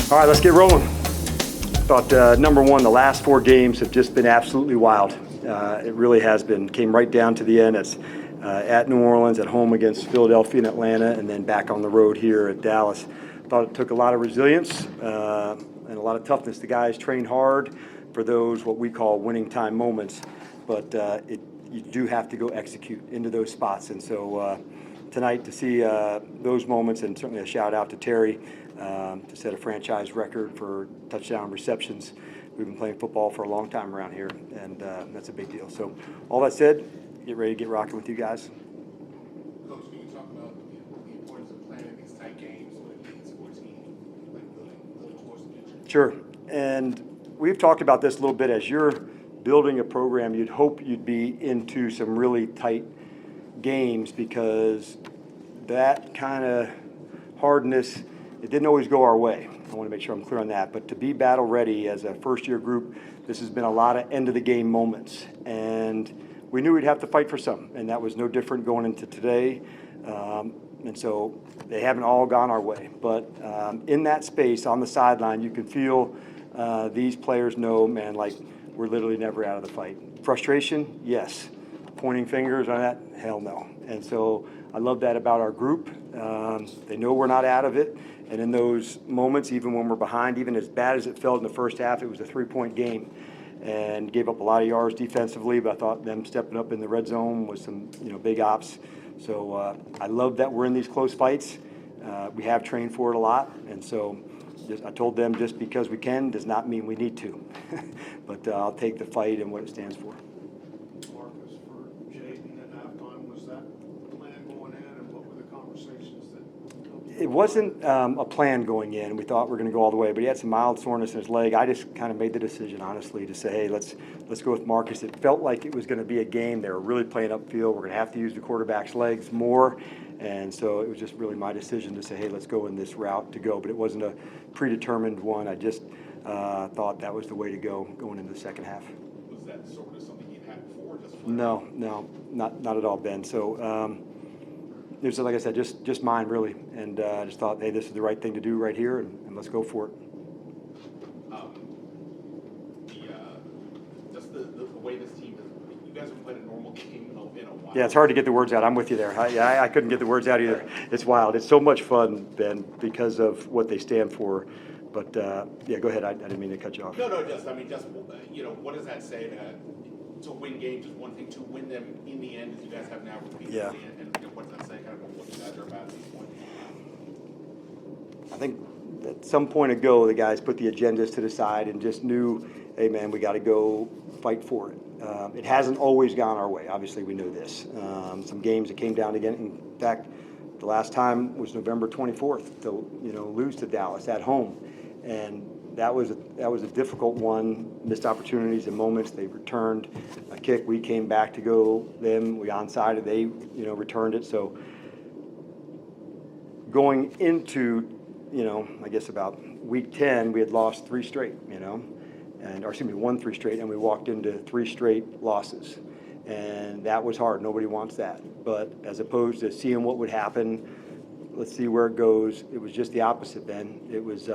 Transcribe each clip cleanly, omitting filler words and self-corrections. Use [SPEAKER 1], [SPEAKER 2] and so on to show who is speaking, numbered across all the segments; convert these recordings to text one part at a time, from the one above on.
[SPEAKER 1] All right, let's get rolling. Thought number one, the last 4 games have just been absolutely wild. It really has been. Came right down to the end. It's at New Orleans, at home against Philadelphia and Atlanta, and then back on the road here at Dallas. Thought it took a lot of resilience and a lot of toughness. The guys trained hard for those what we call winning time moments, but you do have to go execute into those spots. And so tonight to see those moments, and certainly a shout out to Terry to set a franchise record for touchdown receptions. We've been playing football for a long time around here, and that's a big deal. So all that said, get ready to get rocking with you guys.
[SPEAKER 2] Coach, can you talk about the importance of playing these tight games with a sports team, like building towards the future?
[SPEAKER 1] Sure, and we've talked about this a little bit. As you're building a program, you'd hope you'd be into some really tight games, because that kind of hardness, it didn't always go our way. I want to make sure I'm clear on that. But to be battle ready as a first-year group, this has been a lot of end-of-the-game moments. And we knew we'd have to fight for some, and that was no different going into today. And so they haven't all gone our way. But in that space, on the sideline, you can feel these players know, man, like we're literally never out of the fight. Frustration, yes. Pointing fingers on that, hell no. And so I love that about our group. They know we're not out of it. And in those moments, even when we're behind, even as bad as it felt in the first half, it was a 3-point game and gave up a lot of yards defensively, but I thought them stepping up in the red zone was some big ops. So I love that we're in these close fights. We have trained for it a lot, and so I told them just because we can does not mean we need to. But I'll take the fight and what it stands for.
[SPEAKER 3] Marcus, for Jayden at halftime, was that the plan going in, and what were the conversations that?
[SPEAKER 1] It wasn't a plan going in. We thought we were going to go all the way, but he had some mild soreness in his leg. I just kind of made the decision, honestly, to say, hey, let's go with Marcus. It felt like it was going to be a game. They were really playing upfield. We're going to have to use the quarterback's legs more. And so it was just really my decision to say, hey, let's go in this route to go. But it wasn't a predetermined one. I just thought that was the way to go going into the second half.
[SPEAKER 2] Was that sort of something you'd had before?
[SPEAKER 1] No, not at all, Ben. So it was, like I said, just mine, really. And I just thought, hey, this is the right thing to do right here, and let's go for it.
[SPEAKER 2] Just the way this team is, you guys have played a normal game in a while.
[SPEAKER 1] Yeah, it's hard to get the words out. I'm with you there. I couldn't get the words out either. It's wild. It's so much fun, Ben, because of what they stand for. But, yeah, go ahead. I didn't mean to cut you off.
[SPEAKER 2] No, what does that say to win games is one thing, to win them in the end, as you guys have now repeatedly,
[SPEAKER 1] Yeah.
[SPEAKER 2] and what does that say kind of what you guys are about at this point?
[SPEAKER 1] I think at some point ago, the guys put the agendas to the side and just knew, hey, man, we got to go fight for it. It hasn't always gone our way. Obviously, we know this. Some games that came down again. In fact, the last time was November 24th to lose to Dallas at home, and that was a difficult one. Missed opportunities and moments. They returned a kick. We came back to go them. We onside it. They returned it. So going into I guess about week 10, we had lost 3 straight. Won 3 straight, and we walked into 3 straight losses. And that was hard. Nobody wants that. But as opposed to seeing what would happen, let's see where it goes, it was just the opposite, Ben. It was,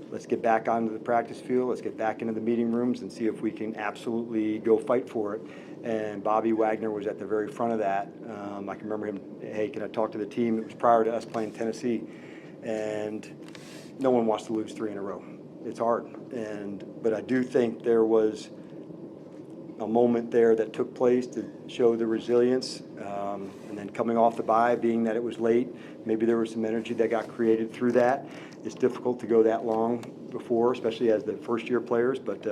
[SPEAKER 1] let's get back onto the practice field, let's get back into the meeting rooms and see if we can absolutely go fight for it. And Bobby Wagner was at the very front of that. I can remember him, hey, can I talk to the team? It was prior to us playing Tennessee. And no one wants to lose 3 in a row. It's hard. But I do think there was a moment there that took place to show the resilience. And then coming off the bye, being that it was late, maybe there was some energy that got created through that. It's difficult to go that long before, especially as the first-year players. But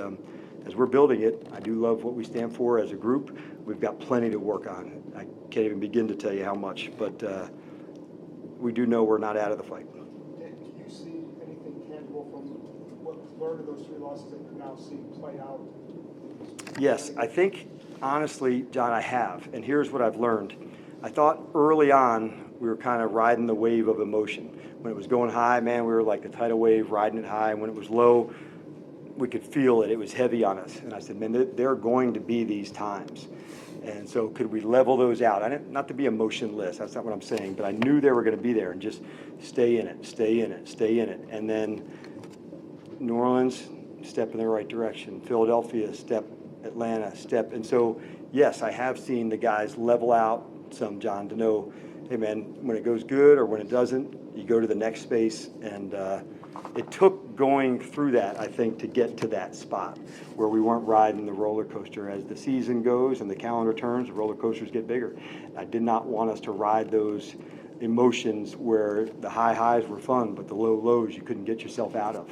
[SPEAKER 1] as we're building it, I do love what we stand for as a group. We've got plenty to work on. I can't even begin to tell you how much. But we do know we're not out of the fight.
[SPEAKER 3] Do you see anything tangible from what was learned of those 3 losses that you're now seeing play out?
[SPEAKER 1] Yes, I think, honestly, John, I have. And here's what I've learned. I thought early on we were kind of riding the wave of emotion. When it was going high, man, we were like the tidal wave, riding it high. And when it was low, we could feel it. It was heavy on us. And I said, man, there are going to be these times. And so could we level those out? Not to be emotionless, that's not what I'm saying, but I knew they were going to be there, and just stay in it. And then New Orleans, step in the right direction. Philadelphia, step. Atlanta, step. And so, yes, I have seen the guys level out some, John, to know, hey, man, when it goes good or when it doesn't, you go to the next space. And it took going through that, I think, to get to that spot where we weren't riding the roller coaster. As the season goes and the calendar turns, the roller coasters get bigger. I did not want us to ride those emotions where the high highs were fun, but the low lows you couldn't get yourself out of.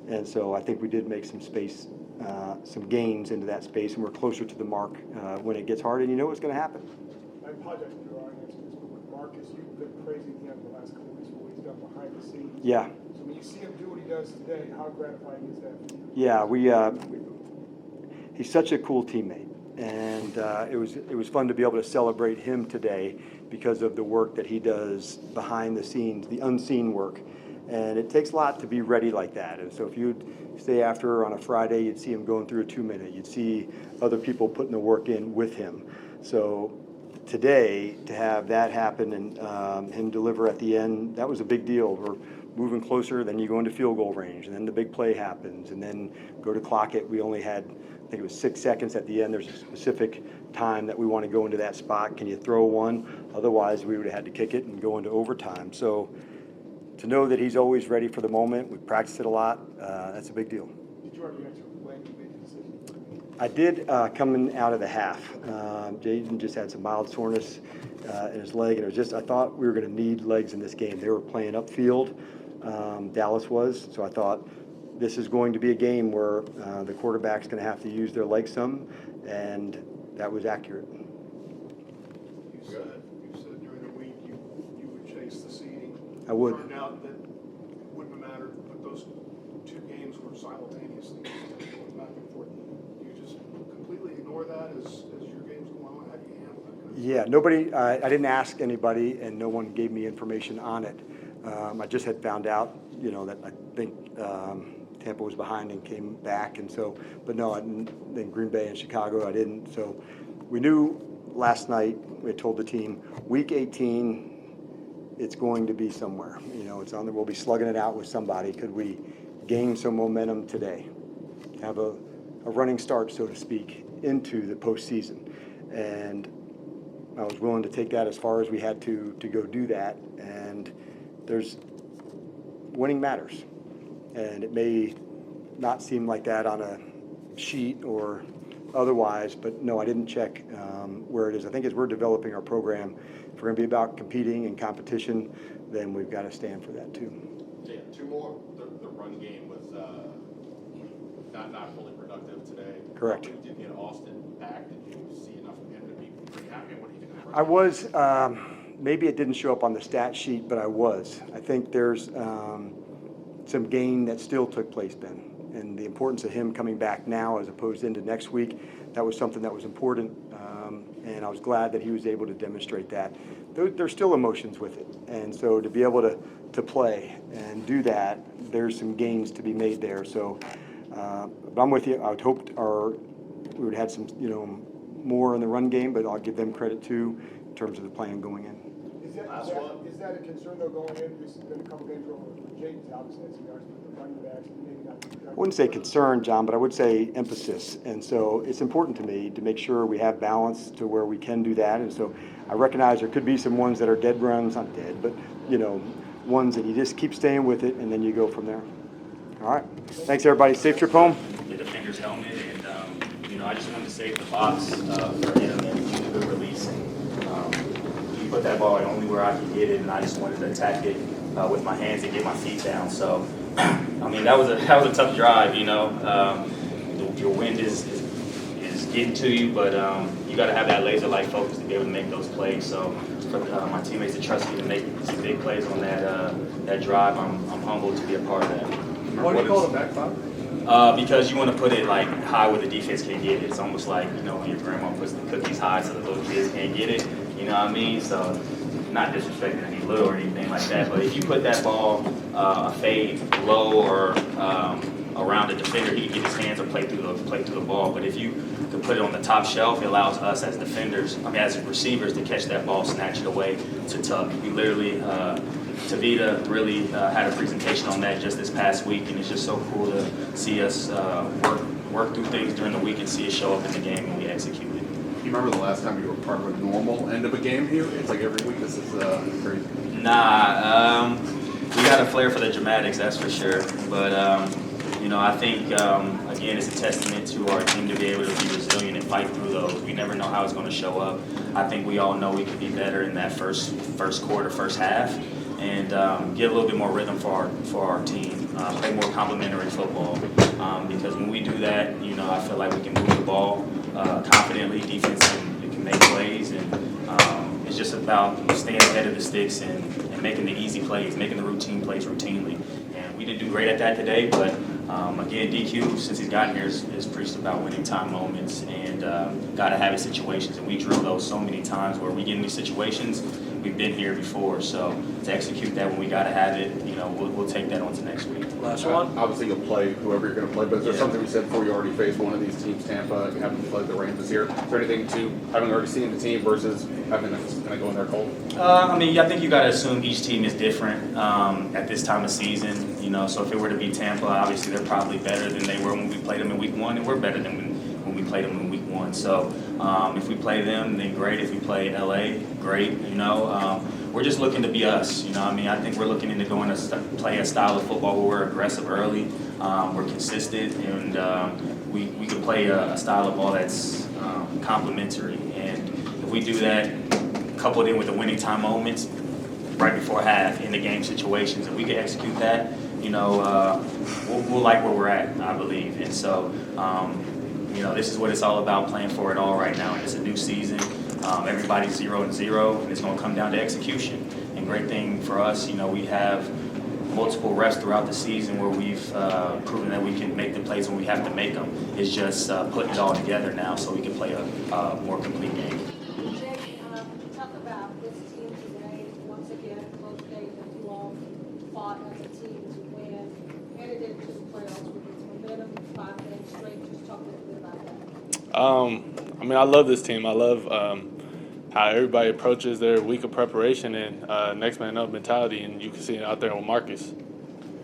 [SPEAKER 1] And so I think we did make some space, some gains into that space, and we're closer to the mark when it gets hard, and you know what's going to happen.
[SPEAKER 4] I apologize for your audience, but with Marcus, you've been praising him the last couple of weeks for what he's done behind the scenes.
[SPEAKER 1] Yeah.
[SPEAKER 4] So when you see him do what he does today, how gratifying is that for you?
[SPEAKER 1] Yeah, he's such a cool teammate, and it was fun to be able to celebrate him today because of the work that he does behind the scenes, the unseen work. And it takes a lot to be ready like that. And so if you'd stay after on a Friday, you'd see him going through a 2-minute. You'd see other people putting the work in with him. So today, to have that happen and him deliver at the end, that was a big deal. We're moving closer, then you go into field goal range, and then the big play happens, and then go to clock it. We only had, I think it was 6 seconds at the end. There's a specific time that we want to go into that spot. Can you throw one? Otherwise, we would have had to kick it and go into overtime. So to know that he's always ready for the moment, we practiced it a lot, that's a big deal.
[SPEAKER 4] Did you already answer when you made the decision?
[SPEAKER 1] I did coming out of the half. Jayden just had some mild soreness in his leg, and it was just, I thought we were going to need legs in this game. They were playing upfield, Dallas was, so I thought this is going to be a game where the quarterback's going to have to use their legs some, and that was accurate.
[SPEAKER 3] You said during the week you would chase the seeding.
[SPEAKER 1] I would.
[SPEAKER 3] It turned out that it wouldn't have mattered, but those 2 games were simultaneously going back and forth. You just completely ignore that as your game's going on. How do you handle that?
[SPEAKER 1] Yeah, nobody, I didn't ask anybody, and no one gave me information on it. I just had found out, that I think Tampa was behind and came back, and so, but no, in Green Bay and Chicago, I didn't. So we knew last night, we had told the team, week 18, it's going to be somewhere. It's on there. We'll be slugging it out with somebody. Could we gain some momentum today? Have a running start, so to speak, into the postseason. And I was willing to take that as far as we had to go do that. And winning matters. And it may not seem like that on a sheet or otherwise, but no, I didn't check where it is. I think as we're developing our program, if we're going to be about competing and competition, then we've got to stand for that too.
[SPEAKER 2] Yeah, 2 more. The run game was not fully productive today.
[SPEAKER 1] Correct.
[SPEAKER 2] When you did get Austin back, did you see enough of him to be pretty happy? What do you think of that?
[SPEAKER 1] I was, maybe it didn't show up on the stat sheet, but I was. I think there's some gain that still took place, Ben. And the importance of him coming back now as opposed into next week, that was something that was important. And I was glad that he was able to demonstrate that. There's still emotions with it. And so to be able to play and do that, there's some gains to be made there. So but I'm with you. I would hoped we would have had some, more in the run game, but I'll give them credit too in terms of the plan going in.
[SPEAKER 4] Is that a concern though going in? This has been a couple games where Jayden's obviously had some yards, but the running backs maybe not.
[SPEAKER 1] I wouldn't say concern, John, but I would say emphasis. And so it's important to me to make sure we have balance to where we can do that. And so I recognize there could be some ones that are dead runs, not dead, but ones that you just keep staying with it and then you go from there. All right. Thanks, everybody. Safe trip home.
[SPEAKER 5] The defender's helmet, and I just wanted to save the box for him and get a good release. And he put that ball only where I could get it, and I just wanted to attack it with my hands and get my feet down. So, that was a tough drive. Your wind is getting to you, but you got to have that laser-like focus to be able to make those plays. So, for my teammates to trust me to make some big plays on that drive, I'm humbled to be a part of that.
[SPEAKER 4] Why do you call it a back five?
[SPEAKER 5] Because you want to put it like high where the defense can get it. It's almost like, when your grandma puts the cookies high so the little kids can't get it. You know what I mean? So not disrespecting any little or anything like that, but if you put that ball a fade low or around the defender, he can get his hands or play through the ball. But if you can put it on the top shelf, it allows us as defenders, as receivers, to catch that ball, snatch it away to tuck. You literally Tavita really had a presentation on that just this past week, and it's just so cool to see us work through things during the week and see it show up in the game when we execute it.
[SPEAKER 6] You remember the last time you were part of a normal end of a game here? It's like every week. This is crazy.
[SPEAKER 5] Nah, we got a flair for the dramatics, that's for sure. But I think again, it's a testament to our team to be able to be resilient and fight through those. We never know how it's going to show up. I think we all know we could be better in that first quarter, first half, and get a little bit more rhythm for our team. Play more complementary football because when we do that, I feel like we can move the ball confidently. Defense can make plays, and it's just about staying ahead of the sticks and making the easy plays, making the routine plays routinely. And we didn't do great at that today, but again, DQ, since he's gotten here, has preached about winning time moments and got to have it situations. And we drill those so many times where we get in these situations, we've been here before. So to execute that when we got to have it, we'll take that on to next week.
[SPEAKER 7] Last one.
[SPEAKER 6] Obviously, you'll play whoever you're going to play, but is there
[SPEAKER 5] Yeah.
[SPEAKER 6] something we said before you already faced one of these teams, Tampa, and having played the Rams this year? Is there anything to having already seen the team versus having to kind of go in there cold?
[SPEAKER 5] I think you got to assume each team is different at this time of season. So if it were to be Tampa, obviously they're probably better than they were when we played them in week 1, and we're better than when we played them in week 1. So if we play them, then great. If we play LA, great. We're just looking to be us. I think we're looking into going to play a style of football where we're aggressive early, we're consistent, and we can play a style of ball that's complementary. And if we do that, coupled in with the winning time moments right before half in the game situations, if we can execute that, we'll like where we're at, I believe. And so, this is what it's all about, playing for it all right now. And it's a new season. Everybody's 0-0, and it's going to come down to execution. And great thing for us, we have multiple reps throughout the season where we've proven that we can make the plays when we have to make them. It's just putting it all together now so we can play a more complete game.
[SPEAKER 8] Jay, talk about this team today. Once again, close game that you all fought as a team to win. Headed into the playoffs with its momentum, 5 games straight. Just talk a little bit about that.
[SPEAKER 7] I love this team. I love how everybody approaches their week of preparation and next man up mentality, and you can see it out there with Marcus.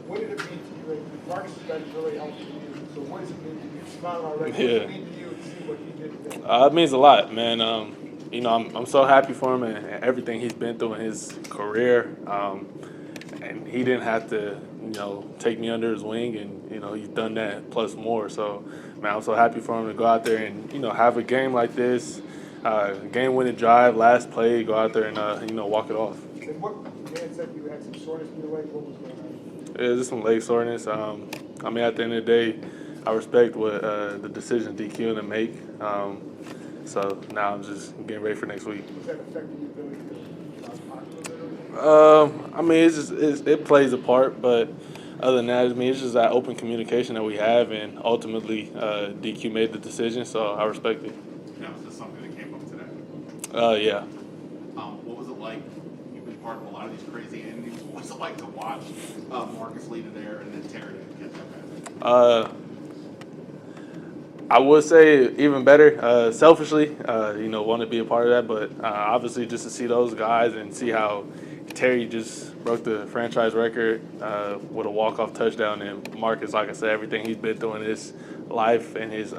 [SPEAKER 4] What did it mean to you? Marcus has been really helpful to you. So what does it mean to you? You're smiling already. What does it mean to you to see what he did today?
[SPEAKER 7] It means a lot, man. I'm so happy for him and everything he's been through in his career. And he didn't have to, take me under his wing, and he's done that plus more. So, man, I'm so happy for him to go out there and have a game like this, game-winning drive, last play, go out there and walk it off.
[SPEAKER 4] And what Dan said, you had some soreness in your leg. What was going on?
[SPEAKER 7] Yeah, just some leg soreness. At the end of the day, I respect what the decision DQ to make. So now I'm just getting ready for next week.
[SPEAKER 4] Was that affecting your ability to talk a little bit?
[SPEAKER 7] It plays a part, but other than that, it's just that open communication that we have, and ultimately DQ made the decision, so I respect it.
[SPEAKER 6] Now, was this something that came up today?
[SPEAKER 7] Yeah.
[SPEAKER 6] What was it like? You've been part of a lot of these crazy endings. What was it like to watch Marcus lead in there and then Terry get that back?
[SPEAKER 7] I would say even better. Selfishly, want to be a part of that, but obviously just to see those guys and see how Terry just broke the franchise record with a walk-off touchdown, and Marcus, like I said, everything he's been through in his life and his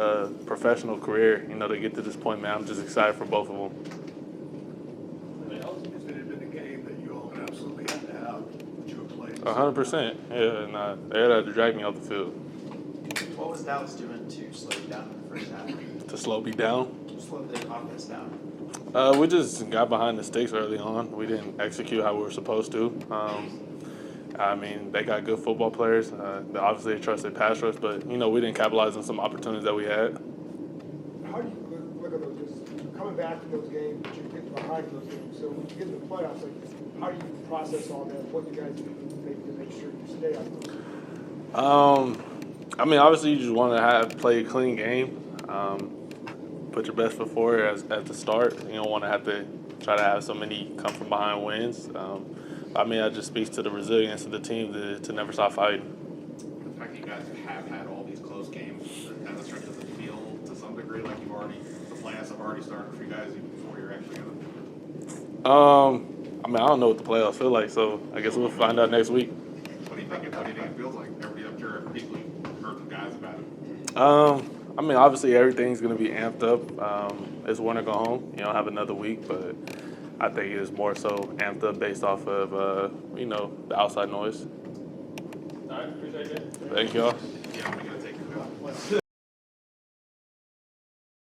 [SPEAKER 7] professional career, to get to this point, man, I'm just excited for both of them.
[SPEAKER 3] If it had been a game that you all absolutely had to have, would you have played?
[SPEAKER 7] 100%. Yeah, and they had to drag me off the field.
[SPEAKER 9] What was Dallas doing to slow you down in the first half?
[SPEAKER 7] To slow me down?
[SPEAKER 9] Slow the offense down.
[SPEAKER 7] We just got behind the sticks early on. We didn't execute how we were supposed to. They got good football players. Obviously, they trusted pass rush, but, we didn't capitalize on some opportunities that we had.
[SPEAKER 4] How do you look at those, just coming back from those games, but you get behind those games? So when you get to the playoffs, how do you process all that? What do you guys do to make sure you stay on those?
[SPEAKER 7] Obviously, you just want to play a clean game. Put your best foot forward at the start. You don't want to have to try to have so many come from behind wins. That just speaks to the resilience of the team to never stop fighting.
[SPEAKER 6] The fact that you guys have had all these close games, kind of stretches the field to some degree, like the playoffs have already started for you guys even before you're actually in them.
[SPEAKER 7] mean, I don't know what the playoffs feel like, so I guess we'll find out next week.
[SPEAKER 6] What do you think it feels like? Everybody up there, people heard from guys about it.
[SPEAKER 7] I mean, obviously everything's going to be amped up. It's win or go home. You know, have another week, but I think it's more so amped up based off of, you know, the outside noise.
[SPEAKER 5] All right, appreciate it.
[SPEAKER 7] Thank y'all.
[SPEAKER 6] Yeah, I'm gonna take it.